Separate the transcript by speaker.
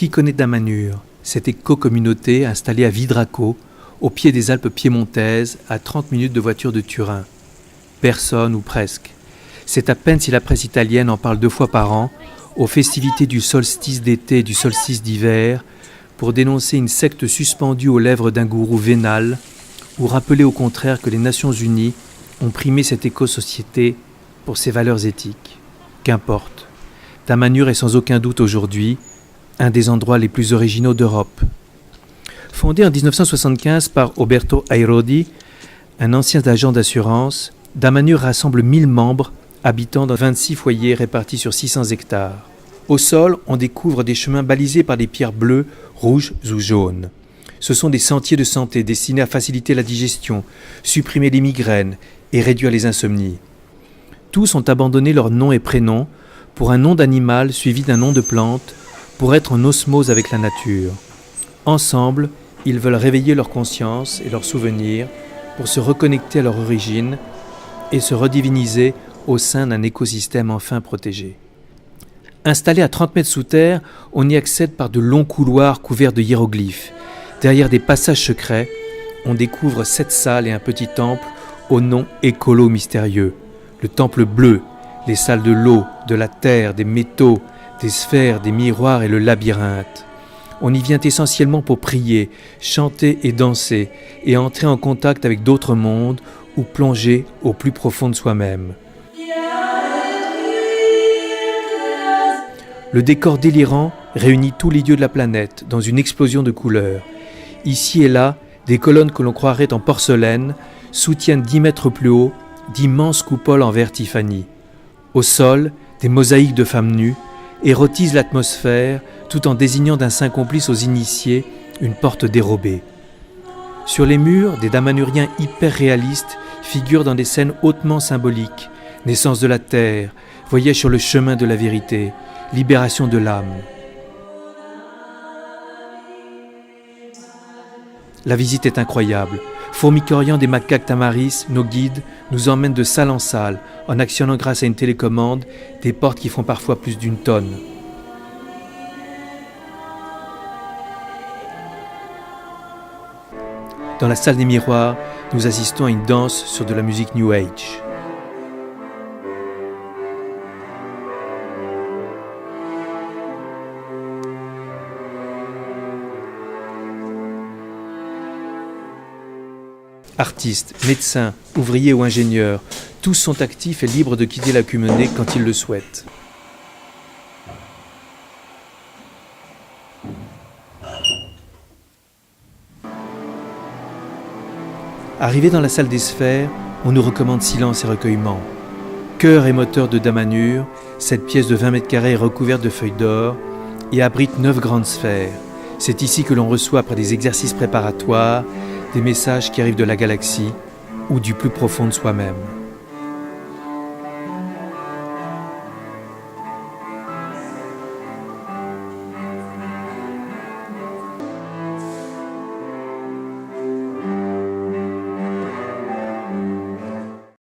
Speaker 1: Qui connaît Damanhur, cette éco-communauté installée à Vidraco, au pied des Alpes piémontaises, à 30 minutes de voiture de Turin? Personne ou presque. C'est à peine si la presse italienne en parle 2 fois par an, aux festivités du solstice d'été et du solstice d'hiver, pour dénoncer une secte suspendue aux lèvres d'un gourou vénal, ou rappeler au contraire que les Nations Unies ont primé cette éco-société pour ses valeurs éthiques. Qu'importe. Damanhur est sans aucun doute aujourd'hui un des endroits les plus originaux d'Europe. Fondé en 1975 par Roberto Airodi, un ancien agent d'assurance, Damanhur rassemble 1000 membres habitant dans 26 foyers répartis sur 600 hectares. Au sol, on découvre des chemins balisés par des pierres bleues, rouges ou jaunes. Ce sont des sentiers de santé destinés à faciliter la digestion, supprimer les migraines et réduire les insomnies. Tous ont abandonné leur nom et prénom pour un nom d'animal suivi d'un nom de plante pour être en osmose avec la nature. Ensemble, ils veulent réveiller leur conscience et leurs souvenirs pour se reconnecter à leur origine et se rediviniser au sein d'un écosystème enfin protégé. Installé à 30 mètres sous terre, on y accède par de longs couloirs couverts de hiéroglyphes. Derrière des passages secrets, on découvre 7 salles et un petit temple au nom écolo mystérieux. Le temple bleu, les salles de l'eau, de la terre, des métaux, des sphères, des miroirs et le labyrinthe. On y vient essentiellement pour prier, chanter et danser, et entrer en contact avec d'autres mondes ou plonger au plus profond de soi-même. Le décor délirant réunit tous les dieux de la planète dans une explosion de couleurs. Ici et là, des colonnes que l'on croirait en porcelaine soutiennent 10 mètres plus haut d'immenses coupoles en verre Tiffany. Au sol, des mosaïques de femmes nues érotisent l'atmosphère tout en désignant d'un saint complice aux initiés une porte dérobée. Sur les murs, des damanhuriens hyper réalistes figurent dans des scènes hautement symboliques. Naissance de la terre, voyage sur le chemin de la vérité, libération de l'âme. La visite est incroyable. Fourmicoriant des macaques tamaris, nos guides nous emmènent de salle en salle, en actionnant grâce à une télécommande des portes qui font parfois plus d'1 tonne. Dans la salle des miroirs, nous assistons à une danse sur de la musique New Age. Artistes, médecins, ouvriers ou ingénieurs, tous sont actifs et libres de quitter la Cumenée quand ils le souhaitent. Arrivé dans la salle des sphères, on nous recommande silence et recueillement. Cœur et moteur de Damanhur, cette pièce de 20 mètres carrés est recouverte de feuilles d'or et abrite 9 grandes sphères. C'est ici que l'on reçoit, après des exercices préparatoires, des messages qui arrivent de la galaxie ou du plus profond de soi-même.